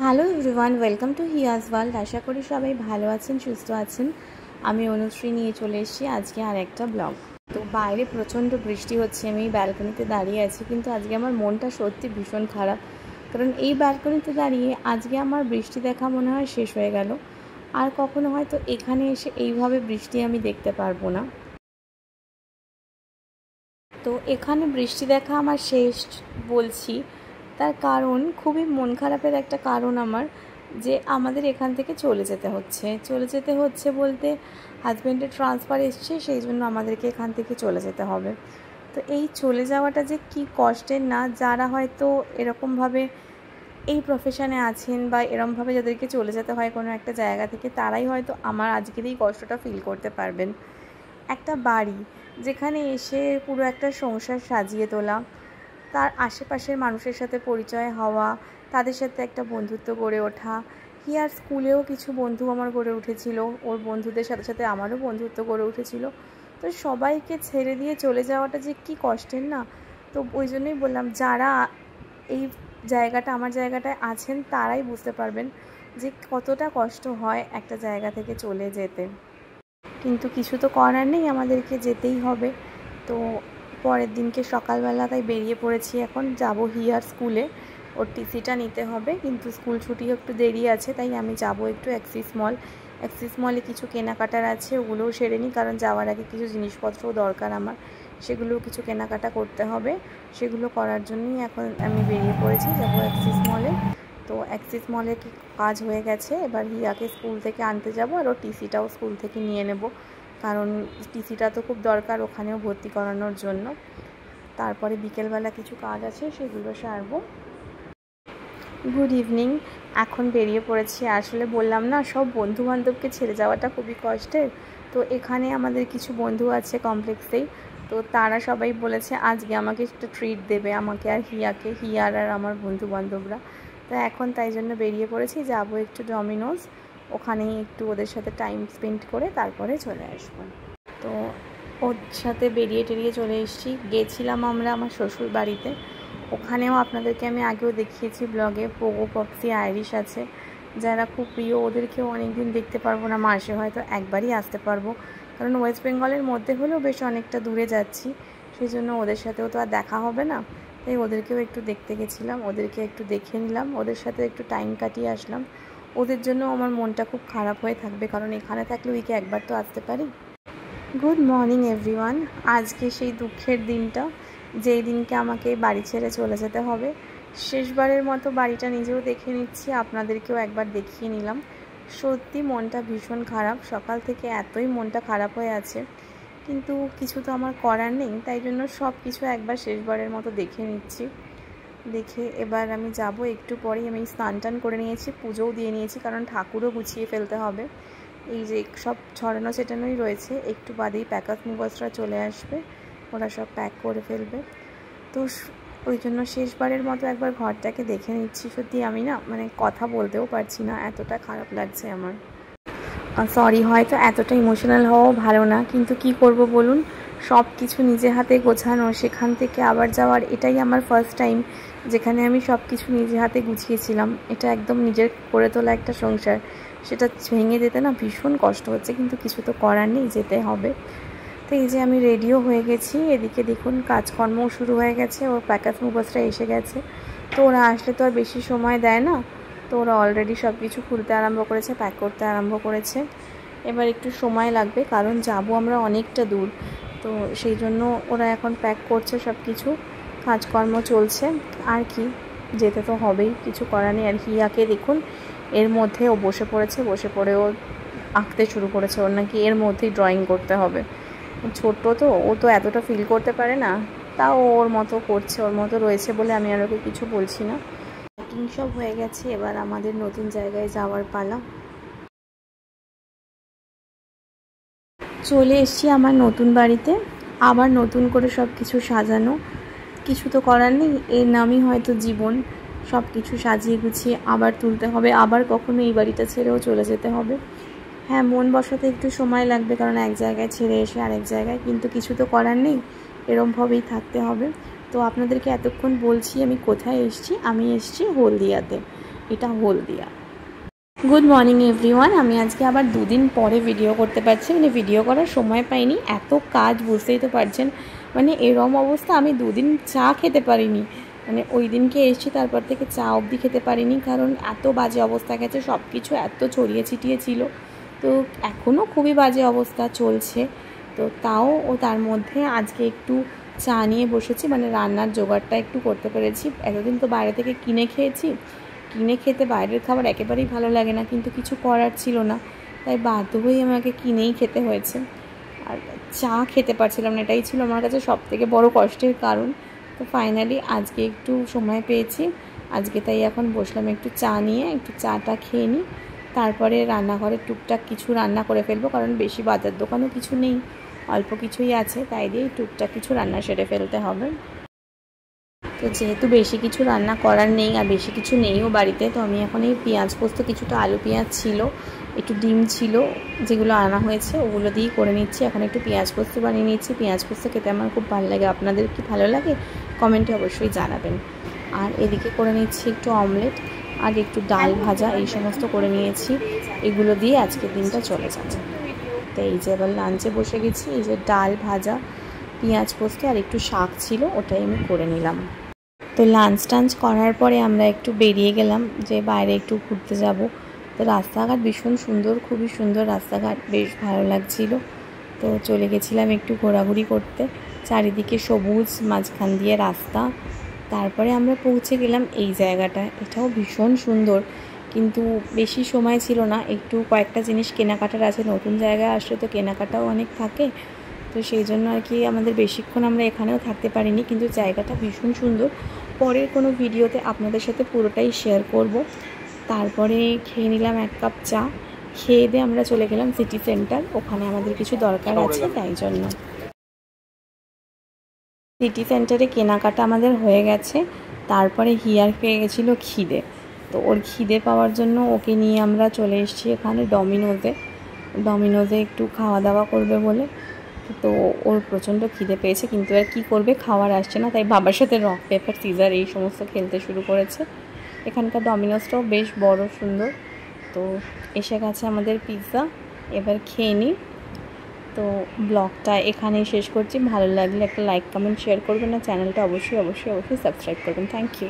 Hello everyone, welcome to হিয়াজ world. আশা করি সবাই ভালো আছেন, সুস্থ আছেন। আমি অনুশ্রী নিয়ে চলে এসেছি আজকে আর একটা ব্লগ। তো বাইরে প্রচণ্ড বৃষ্টি হচ্ছে, আমি ব্যালকনিতে দাঁড়িয়ে আছি, কিন্তু আজকে আমার মনটা সত্যি ভীষণ খারাপ। কারণ এই ব্যালকনিতে দাঁড়িয়ে আজকে আমার বৃষ্টি দেখা মনে হয় শেষ হয়ে গেল। আর কখনো হয়তো এখানে এসে এইভাবে বৃষ্টি আমি দেখতে পারবো না। তো এখানে বৃষ্টি দেখা আমার শেষ বলছি, তার কারণ খুবই মন খারাপের একটা কারণ আমার, যে আমাদের এখান থেকে চলে যেতে হচ্ছে বলতে হাজব্যান্ডের ট্রান্সফার এসছে, সেই জন্য আমাদেরকে এখান থেকে চলে যেতে হবে। তো এই চলে যাওয়াটা যে কি কষ্টের না, যারা হয়তো এরকমভাবে এই প্রফেশনে আছেন বা এরকমভাবে যাদেরকে চলে যেতে হয় কোনো একটা জায়গা থেকে, তারাই হয়তো আমার আজকের এই কষ্টটা ফিল করতে পারবেন। একটা বাড়ি যেখানে এসে পুরো একটা সংসার সাজিয়ে তোলা, তার আশেপাশের মানুষের সাথে পরিচয় হওয়া, তাদের সাথে একটা বন্ধুত্ব গড়ে ওঠা। হিয়ার স্কুলেও কিছু বন্ধু আমার গড়ে উঠেছিল, ওর বন্ধুদের সাথে সাথে আমারও বন্ধুত্ব গড়ে উঠেছিল। তো সবাইকে ছেড়ে দিয়ে চলে যাওয়াটা যে কী কষ্টের না। তো ওই জন্যই বললাম, যারা এই আমার জায়গাটায় আছেন তারাই বুঝতে পারবেন যে কতটা কষ্ট হয় একটা জায়গা থেকে চলে যেতে। কিন্তু কিছু তো করার নেই, আমাদেরকে যেতেই হবে। তো পরের দিনকে সকালবেলা তাই বেরিয়ে পড়েছি, এখন যাব হিয়ার স্কুলে, ওর টিসিটা নিতে হবে। কিন্তু স্কুল ছুটিও একটু দেরি আছে, তাই আমি যাব একটু অ্যাক্সিস মলে কিছু কেনাকাটার আছে, ওগুলোও সেরে নিই, কারণ যাওয়ার আগে কিছু জিনিসপত্রও দরকার আমার, সেগুলোও কিছু কেনাকাটা করতে হবে। সেগুলো করার জন্যই এখন আমি বেরিয়ে পড়েছি, যাবো অ্যাক্সিস মলে। তো অ্যাক্সিস মলে কি কাজ হয়ে গেছে, এবার হিয়াকে স্কুল থেকে আনতে যাব, আর ওর টিসিটাও স্কুল থেকে নিয়ে নেব, কারণ টিসিটা তো খুব দরকার ওখানেও ভর্তি করানোর জন্য। তারপরে বিকেলবেলা কিছু কাজ আছে, সেগুলো সারবো। গুড ইভিনিং, এখন বেরিয়ে পড়েছি। আসলে বললাম না, সব বন্ধুবান্ধবকে ছেড়ে যাওয়াটা খুবই কষ্টের। তো এখানে আমাদের কিছু বন্ধু আছে কমপ্লেক্সেই, তো তারা সবাই বলেছে আজকে আমাকে একটু ট্রিট দেবে, আমাকে আর হিয়ার আর আমার বন্ধুবান্ধবরা। তো এখন তাই জন্য বেরিয়ে পড়েছি, যাব একটু ডমিনোজ, ওখানেই একটু ওদের সাথে টাইম স্পেন্ড করে তারপরে চলে আসবো। তো ওর সাথে টেরিয়ে চলে এসেছি। গেছিলাম আমরা আমার শ্বশুর বাড়িতে, ওখানেও আপনাদেরকে আমি আগেও দেখিয়েছি ব্লগে, পোগো, পপসি, আইরিশ আছে, যারা খুব প্রিয়। ওদেরকেও অনেক দিন দেখতে পারবো না, মাসে হয়তো একবারই আসতে পারবো, কারণ ওয়েস্ট বেঙ্গলের মধ্যে হলেও বেশ অনেকটা দূরে যাচ্ছি, সেই জন্য ওদের সাথেও তো আর দেখা হবে না। তাই ওদেরকেও একটু দেখতে গেছিলাম, ওদেরকে একটু দেখে নিলাম, ওদের সাথে একটু টাইম কাটিয়ে আসলাম। ওদের জন্য আমার মনটা খুব খারাপ হয়ে থাকবে, কারণ এখানে থাকলে উইকে একবার তো আসতে পারি। Good morning everyone. আজকে সেই দুঃখের দিনটা, যেই দিনকে আমাকে বাড়ি ছেড়ে চলে যেতে হবে। শেষবারের মতো বাড়িটা নিজেও দেখে নিচ্ছি, আপনাদেরকেও একবার দেখিয়ে নিলাম। সত্যি মনটা ভীষণ খারাপ, সকাল থেকে এতই মনটা খারাপ হয়ে আছে, কিন্তু কিছু তো আমার করার নেই, তাই জন্য সব কিছু একবার শেষবারের মতো দেখে নিচ্ছি। দেখে এবার আমি যাব, একটু পরেই আমি স্নান টান করে নিয়েছি, পুজোও দিয়ে নিয়েছি, কারণ ঠাকুরও গুছিয়ে ফেলতে হবে। এই যে সব ছড়ানো ছেটানোই রয়েছে, একটু বাদেই প্যাকাস মুভার্সরা চলে আসবে, ওরা সব প্যাক করে ফেলবে। তো ওই জন্য শেষবারের মতো একবার ঘরটাকে দেখে নিচ্ছি। সত্যি আমি না কথা বলতেও পারছি না, এতটা খারাপ লাগছে আমার। সরি, হয়তো এতটা ইমোশনাল হওয়াও ভালো না, কিন্তু কি করব বলুন, সব কিছু নিজে হাতে গোছানো, সেখান থেকে আবার যাওয়ার, এটাই আমার ফার্স্ট টাইম যেখানে আমি সব কিছু নিজে হাতে গুছিয়েছিলাম। এটা একদম নিজের করে তোলা একটা সংসার, সেটা ভেঙে যেতে না ভীষণ কষ্ট হচ্ছে, কিন্তু কিছু তো করার নেই, যেতে হবে। তো এই যে আমি রেডিও হয়ে গেছি, এদিকে দেখুন কাজকর্মও শুরু হয়ে গেছে, ওর প্যাকাস মুভার্সরা এসে গেছে। তো ওরা আসলে তো আর বেশি সময় দেয় না, তো ওরা অলরেডি সব কিছু খুলতে আরম্ভ করেছে, প্যাক করতে আরম্ভ করেছে। এবার একটু সময় লাগবে, কারণ যাব আমরা অনেকটা দূর, তো সেই জন্য ওরা এখন প্যাক করছে, সব কিছু কাজকর্ম চলছে। আর কি, যেতে তো হবেই, কিছু করার নেই। আর হিয়াকে দেখুন, এর মধ্যে ও বসে পড়ে ও আঁকতে শুরু করেছে, ওর নাকি এর মধ্যেই ড্রয়িং করতে হবে। ছোট্ট তো, ও তো এতটা ফিল করতে পারে না, তাও ওর মতো করছে, ওর মতো রয়েছে বলে আমি আর ওকে কিছু বলছি না। প্যাকিং সব হয়ে গেছে, এবার আমাদের নতুন জায়গায় যাওয়ার পালা। চলে এসেছি আমার নতুন বাড়িতে, আবার নতুন করে সব কিছু সাজানো। কিছু তো করার নেই, এর নামই হয়তো জীবন। সব কিছু সাজিয়ে গুছিয়ে আবার তুলতে হবে, আবার কখনো এই বাড়িটা ছেড়েও চলে যেতে হবে। হ্যাঁ, মন বসাতে একটু সময় লাগবে, কারণ এক জায়গায় ছেড়ে এসে আরেক জায়গায়, কিন্তু কিছু তো করার নেই, এরমভাবেই থাকতে হবে। তো আপনাদেরকে এতক্ষণ বলছি আমি কোথায় এসেছি, আমি এসেছি হলদিয়াতে। এটা হলদিয়া। Good morning everyone. আমি আজকে আবার 2 দিন পরে ভিডিও করতে পারছি, মানে ভিডিও করার সময় পাইনি, এত কাজ বুঝতেই তো পারছেন। মানে এরম অবস্থা, আমি 2 দিন চা খেতে পারিনি, মানে ওই দিনকে এসেছি তারপর থেকে চা অবধি খেতে পারিনি, কারণ এত বাজে অবস্থা গেছে, সব কিছু এত ছড়িয়ে ছিটিয়ে ছিল। তো এখনও খুবই বাজে অবস্থা চলছে। তো তাও তার মধ্যে আজকে একটু চা নিয়ে বসেছি, মানে রান্নার জোগাড়টা একটু করতে পেরেছি। এতদিন তো বাইরে থেকে কিনে খেয়েছি, কিনে খেতে বাইরের খাবার একেবারেই ভালো লাগে না, কিন্তু কিছু করার ছিল না, তাই বাধ্য হয়ে আমাকে কিনেই খেতে হয়েছে। আর চা খেতে পারছিলাম না, এটাই ছিল আমার কাছে সবথেকে বড় কষ্টের কারণ। তো ফাইনালি আজকে একটু সময় পেয়েছি, আজকে তাই এখন বসলাম একটু চা নিয়ে, একটু চাটা খেয়ে নিই, তারপরে রান্নাঘরে টুকটাক কিছু রান্না করে ফেলবো, কারণ বেশি বাজার দোকানও কিছু নেই, অল্প কিছুই আছে, তাই দিয়ে টুকটাক কিছু রান্না সেরে ফেলতে হবে। তো যেহেতু বেশি কিছু রান্না করার নেই আর বেশি কিছু নেইও বাড়িতে, তো আমি এখন এই পেঁয়াজ পোস্ত, কিছুটা আলু পেঁয়াজ ছিল, একটু ডিম ছিল যেগুলো আনা হয়েছে, ওগুলো দিয়েই করে নিচ্ছি। এখন একটু পেঁয়াজ পোস্ত বানিয়ে নিচ্ছি। পেঁয়াজ পোস্ত খেতে আমার খুব ভালো লাগে, আপনাদের কি ভালো লাগে কমেন্টে অবশ্যই জানাবেন। আর এদিকে করে নিচ্ছি একটু অমলেট আর একটু ডাল ভাজা, এই সমস্ত করে নিয়েছি, এগুলো দিয়ে আজকের দিনটা চলে যাবে। তো এই যে এবার লাঞ্চে বসে গেছি, এই যে ডাল ভাজা পেঁয়াজ পোস্ত আর একটু শাক ছিল, ওটাই আমি করে নিলাম। তো লাঞ্চ টাঞ্চ করার পরে আমরা একটু বেরিয়ে গেলাম যে বাইরে একটু ঘুরতে যাব। তো রাস্তাঘাট ভীষণ সুন্দর, খুবই সুন্দর রাস্তাঘাট, বেশ ভালো লাগছিল। তো চলে গেছিলাম একটু ঘোরাঘুরি করতে, চারিদিকে সবুজ, মাঝখান দিয়ে রাস্তা। তারপরে আমরা পৌঁছে গেলাম এই জায়গাটায়, এটাও ভীষণ সুন্দর, কিন্তু বেশি সময় ছিল না, একটু কয়েকটা জিনিস কেনাকাটার আছে, নতুন জায়গায় আসলে তো কেনাকাটাও অনেক থাকে, তো সেই জন্য আর কি আমাদের বেশিক্ষণ আমরা এখানেও থাকতে পারিনি, কিন্তু জায়গাটা ভীষণ সুন্দর। পরের কোনো ভিডিওতে আপনাদের সাথে পুরোটাই শেয়ার করব। তারপরে খেয়ে নিলাম 1 কাপ চা, খেয়ে দিয়ে আমরা চলে গেলাম সিটি সেন্টার, ওখানে আমাদের কিছু দরকার আছে, তাই জন্য। সিটি সেন্টারে কেনাকাটা আমাদের হয়ে গেছে, তারপরে হিয়ার পেয়ে গেছিলো খিদে, তো ওর খিদে পাওয়ার জন্য ওকে নিয়ে আমরা চলে এসেছি এখানে ডমিনোজে একটু খাওয়া দাওয়া করবে বলে। তো ওর প্রচণ্ড খিদে পেয়েছে, কিন্তু আর কী করবে, খাওয়ার আসছে না, তাই বাবার সাথে রক পেপার সিজার এই সমস্ত খেলতে শুরু করেছে। এখানকার ডমিনোজটাও বেশ বড় সুন্দর। তো এসে গেছে আমাদের পিৎজা, এবার খেয়ে নিই। তো ব্লগটা এখানেই শেষ করছি, ভালো লাগলে একটা লাইক কমেন্ট শেয়ার করবেন, না চ্যানেলটা অবশ্যই সাবস্ক্রাইব করবেন। Thank you.